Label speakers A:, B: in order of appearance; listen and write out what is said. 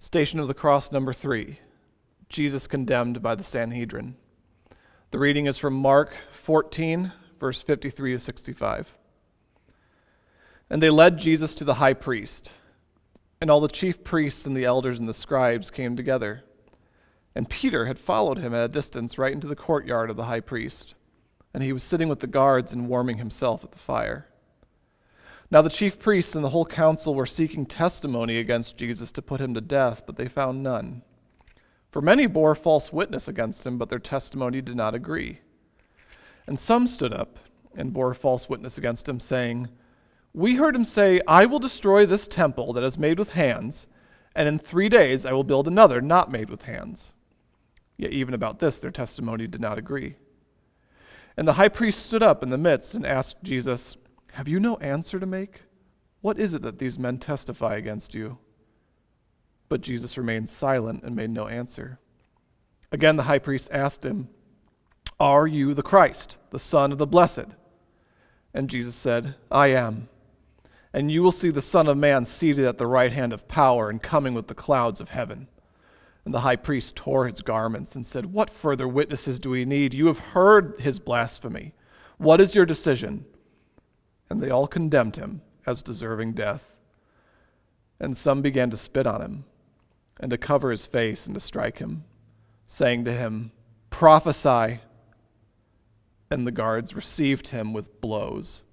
A: Station of the Cross number 3, Jesus condemned by the Sanhedrin. The reading is from Mark 14, verse 53 to 65. And they led Jesus to the high priest, and all the chief priests and the elders and the scribes came together. And Peter had followed him at a distance right into the courtyard of the high priest, and he was sitting with the guards and warming himself at the fire. Now the chief priests and the whole council were seeking testimony against Jesus to put him to death, but they found none. For many bore false witness against him, but their testimony did not agree. And some stood up and bore false witness against him, saying, "We heard him say, 'I will destroy this temple that is made with hands, and in 3 days I will build another not made with hands.' Yet even about this their testimony did not agree. And the high priest stood up in the midst and asked Jesus, 'Have you no answer to make? What is it that these men testify against you?' But Jesus remained silent and made no answer. Again the high priest asked him, 'Are you the Christ, the Son of the Blessed?' And Jesus said, 'I am. And you will see the Son of Man seated at the right hand of power and coming with the clouds of heaven.' And the high priest tore his garments and said, 'What further witnesses do we need? You have heard his blasphemy. What is your decision?' And they all condemned him as deserving death. And some began to spit on him, and to cover his face and to strike him, saying to him, 'Prophesy.' And the guards received him with blows.